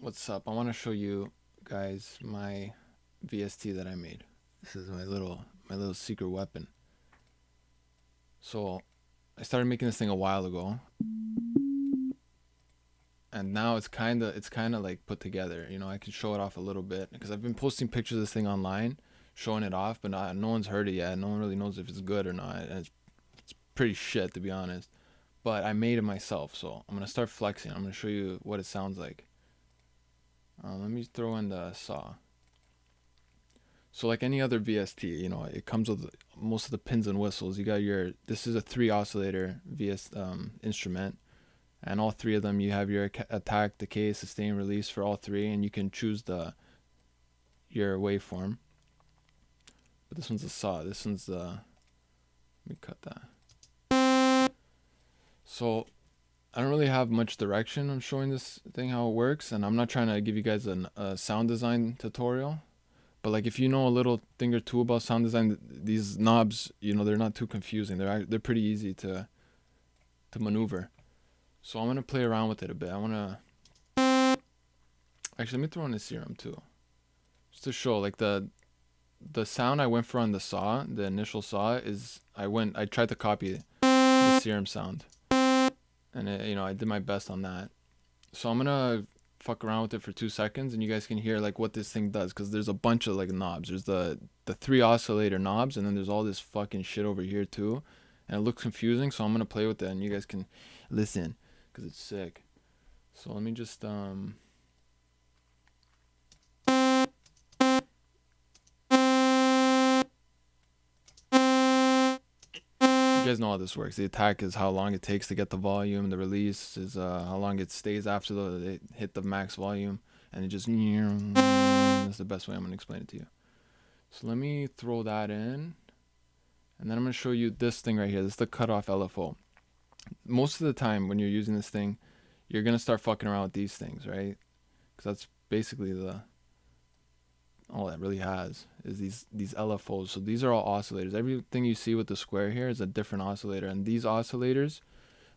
What's up? I want to show you guys my VST that I made. This is my little secret weapon. So I started making this thing a while ago, and now it's kind of like put together. You know, I can show it off a little bit because I've been posting pictures of this thing online, showing it off, but no one's heard it yet. No one really knows if it's good or not, and it's pretty shit, to be honest. But I made it myself, so I'm gonna start flexing. I'm gonna show you what it sounds like. Let me throw in the saw. So like any other VST, you know, it comes with most of the pins and whistles. You got this is a 3 oscillator instrument, and all 3 of them you have your attack, decay, sustain, release for all 3, and you can choose your waveform. But this one's a saw. This one's the, let me cut that. So I don't really have much direction. I'm showing this thing how it works, and I'm not trying to give you guys a sound design tutorial. But like if you know a little thing or two about sound design, these knobs, you know, they're not too confusing. They're pretty easy to maneuver. So I'm gonna play around with it a bit. Actually, let me throw in the serum too, just to show like the sound I went for on the saw, the initial saw is I tried to copy the serum sound, and you know, I did my best on that. So I'm gonna fuck around with it for 2 seconds, and you guys can hear like what this thing does, because there's a bunch of like knobs. There's the 3 oscillator knobs, and then there's all this fucking shit over here too, and it looks confusing. So I'm gonna play with it, and you guys can listen, because it's sick. So let me just you guys know how this works. The attack is how long it takes to get the volume. The release is how long it stays after they hit the max volume. And it just, that's the best way I'm going to explain it to you. So let me throw that in. And then I'm going to show you this thing right here. This is the cutoff LFO. Most of the time when you're using this thing, you're going to start fucking around with these things, right? Because that's basically all it really has is these LFOs. So these are all oscillators. Everything you see with the square here is a different oscillator, and these oscillators,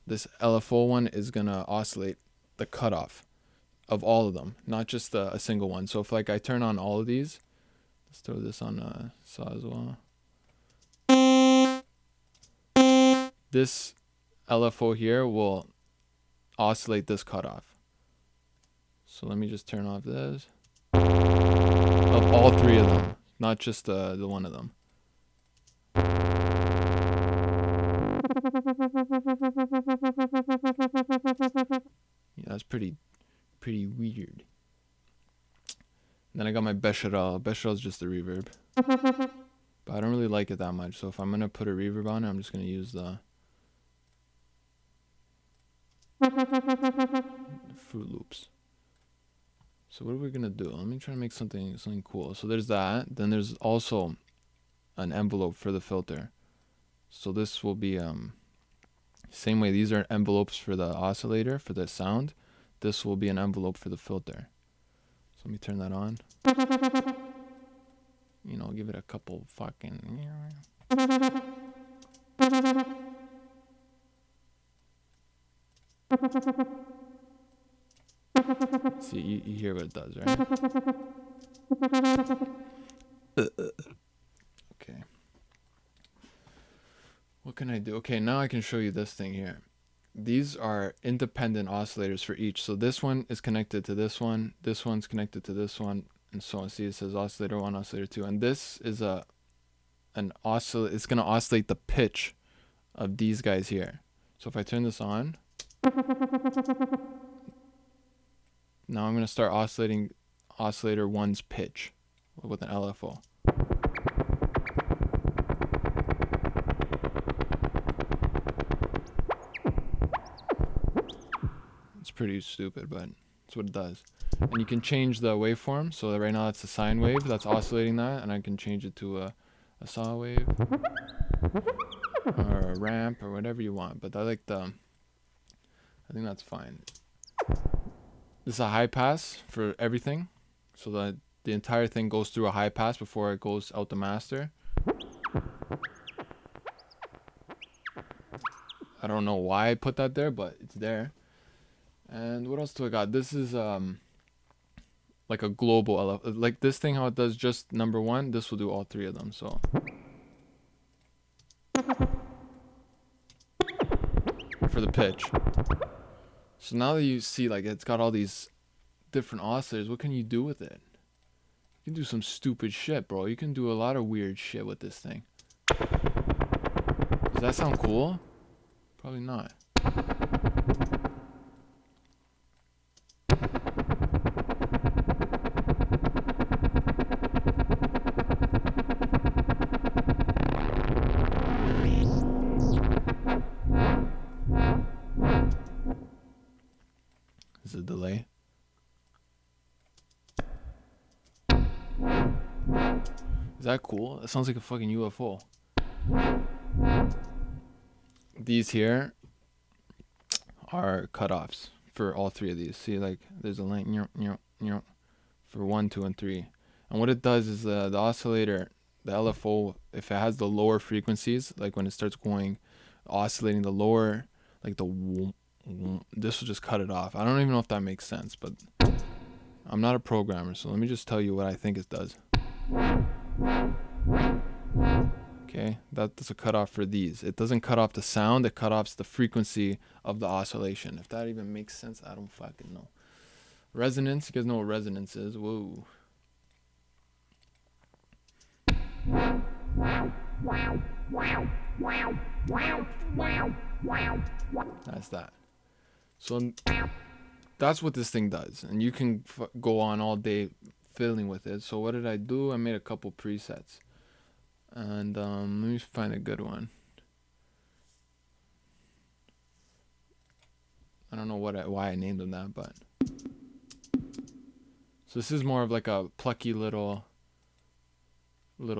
this LFO one is gonna oscillate the cutoff of all of them, not just a single one. So if like I turn on all of these, let's throw this on saw as well. This LFO here will oscillate this cutoff. So let me just turn off this. Of all 3 of them, not just the one of them. Yeah, that's pretty weird. And then I got my Becherel. Becherel is just the reverb, but I don't really like it that much. So if I'm gonna put a reverb on it, I'm just gonna use the Fruit Loops. So what are we gonna do? Let me try to make something cool. So there's that. Then there's also an envelope for the filter. So this will be same way. These are envelopes for the oscillator for the sound. This will be an envelope for the filter. So let me turn that on. You know, give it a couple fucking. See, you hear what it does, right? Okay. What can I do? Okay, now I can show you this thing here. These are independent oscillators for each. So this one is connected to this one's connected to this one, and so on. See, it says oscillator 1, oscillator 2, and this is an oscillator. It's gonna oscillate the pitch of these guys here. So if I turn this on, now I'm gonna start oscillating oscillator 1's pitch with an LFO. It's pretty stupid, but that's what it does. And you can change the waveform. So that right now it's a sine wave that's oscillating that, and I can change it to a saw wave or a ramp or whatever you want. But I think that's fine. This is a high pass for everything, so that the entire thing goes through a high pass before it goes out the master. I don't know why I put that there, but it's there. And what else do I got? This is like a global like this thing, how it does just number 1, this will do all 3 of them. So for the pitch. So now that you see like it's got all these different oscillators, what can you do with it? You can do some stupid shit, bro. You can do a lot of weird shit with this thing. Does that sound cool? Probably not. Is it a delay? Is that cool? It sounds like a fucking UFO. These here are cutoffs for all 3 of these. See, like there's a line for 1, 2, and 3. And what it does is the oscillator, the LFO, if it has the lower frequencies, like when it starts going, oscillating the lower, like this will just cut it off. I don't even know if that makes sense, but I'm not a programmer, so let me just tell you what I think it does. Okay, that's a cutoff for these. It doesn't cut off the sound, it cut off the frequency of the oscillation. If that even makes sense, I don't fucking know. Resonance, you guys know what resonance is. Whoa. That's that. So that's what this thing does, and you can go on all day fiddling with it. So what did I do? I made a couple presets, and let me find a good one. I don't know why I named them that, but so this is more of like a plucky little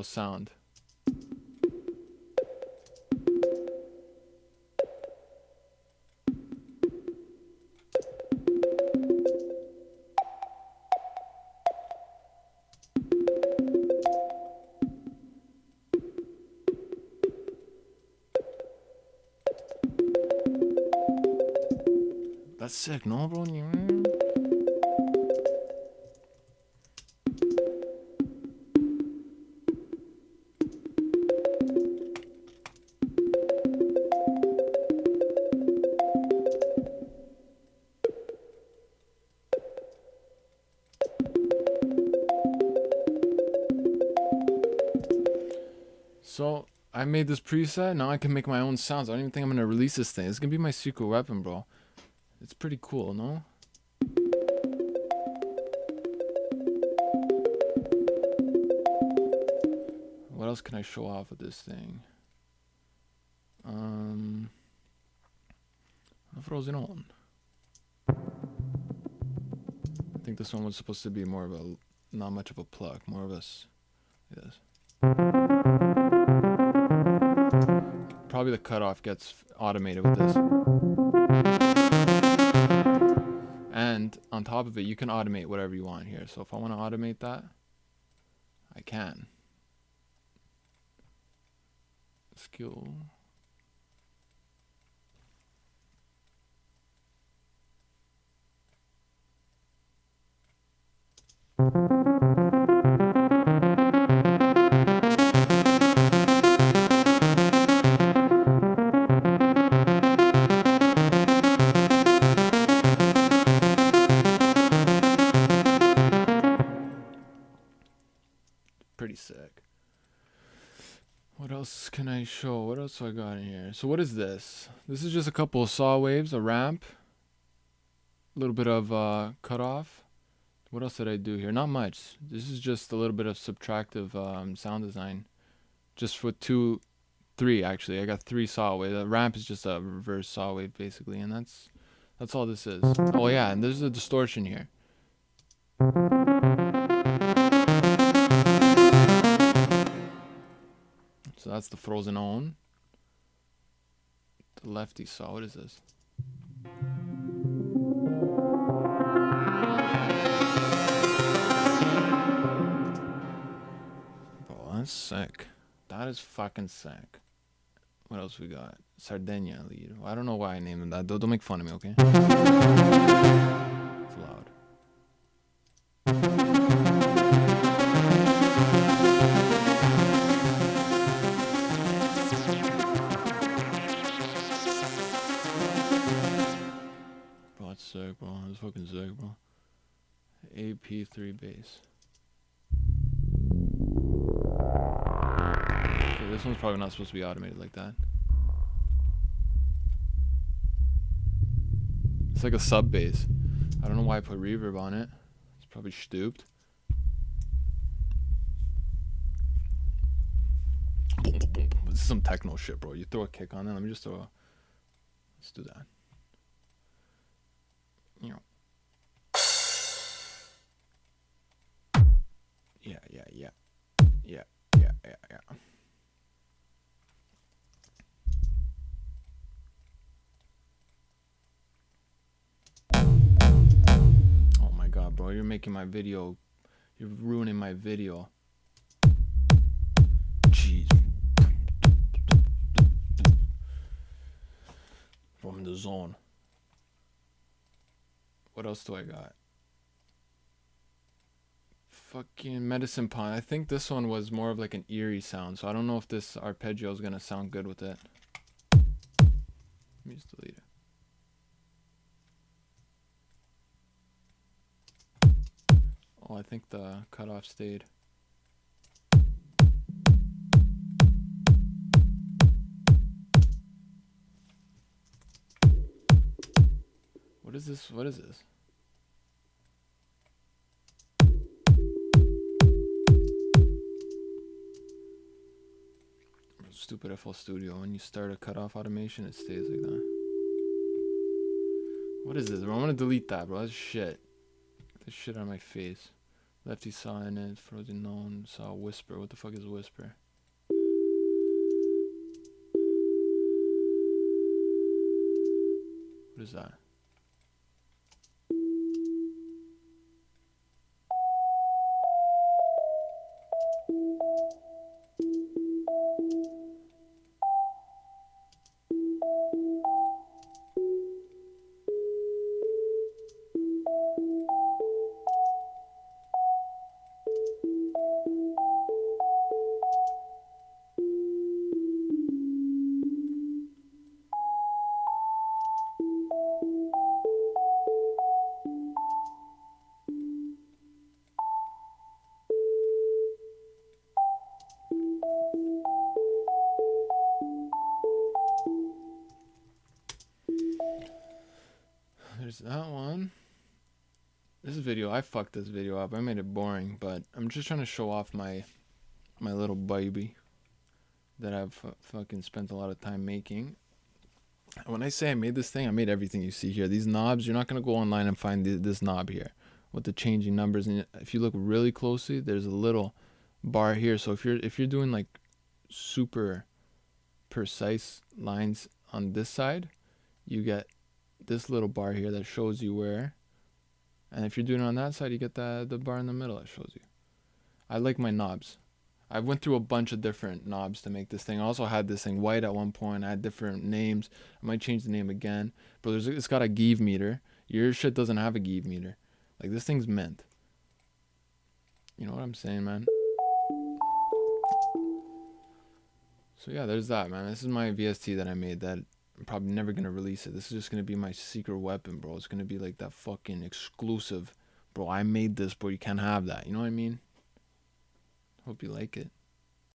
sound. That's sick, no, bro? So I made this preset. Now I can make my own sounds. I don't even think I'm gonna release this thing. It's gonna be my secret weapon, bro. It's pretty cool, no? What else can I show off with this thing? Frozen on. I think this one was supposed to be more of a, not much of a pluck, more of a, yes. Probably the cutoff gets automated with this. And on top of it, you can automate whatever you want here. So if I want to automate that, I can. Skill. Pretty sick. What else can I show? What else do I got in here? So what is this? This is just a couple of saw waves, a ramp, a little bit of cutoff. What else did I do here? Not much. This is just a little bit of subtractive sound design. Just for 3 actually. I got 3 saw waves. The ramp is just a reverse saw wave basically, and that's all this is. Oh yeah, and there's a distortion here. So that's the frozen on. The lefty saw. What is this? Bro, that's sick. That is fucking sick. What else we got? Sardinia lead. Well, I don't know why I named them that. Don't make fun of me, okay? It's loud. fucking sick, bro. AP3 bass. Okay, this one's probably not supposed to be automated like that. It's like a sub bass. I don't know why I put reverb on it. It's probably stooped. This is some techno shit, bro. You throw a kick on that. Let me just throw a... Let's do that. You know. Yeah. Oh my god, bro. You're making my video... You're ruining my video. Jeez. From the zone. What else do I got? Fucking Medicine Pond. I think this one was more of like an eerie sound, so I don't know if this arpeggio is gonna sound good with it. Let me just delete it. Oh, I think the cutoff stayed. What is this? What is this? Stupid FL Studio. When you start a cutoff automation, it stays like that. What is this, bro? I'm gonna delete that, bro. That's shit. Get this shit out of my face. Lefty saw in it. Frozen known. Saw Whisper. What the fuck is Whisper? What is that? There's that one. This video, I fucked this video up. I made it boring, but I'm just trying to show off my little baby that I've fucking spent a lot of time making. When I say I made this thing, I made everything you see here. These knobs, you're not gonna go online and find this knob here with the changing numbers. And if you look really closely, there's a little bar here. So if you're doing like super precise lines on this side, you get this little bar here that shows you where, and if you're doing it on that side, you get the bar in the middle that shows you. I like my knobs. I went through a bunch of different knobs to make this thing. I also had this thing white at one point. I had different names. I might change the name again, but it's got a give meter. Your shit doesn't have a give meter. Like, this thing's mint. You know what I'm saying, man? So yeah, there's that, man. This is my VST that I made that I'm probably never going to release it. This is just going to be my secret weapon, bro. It's going to be like that fucking exclusive. Bro, I made this, bro. You can't have that. You know what I mean? Hope you like it.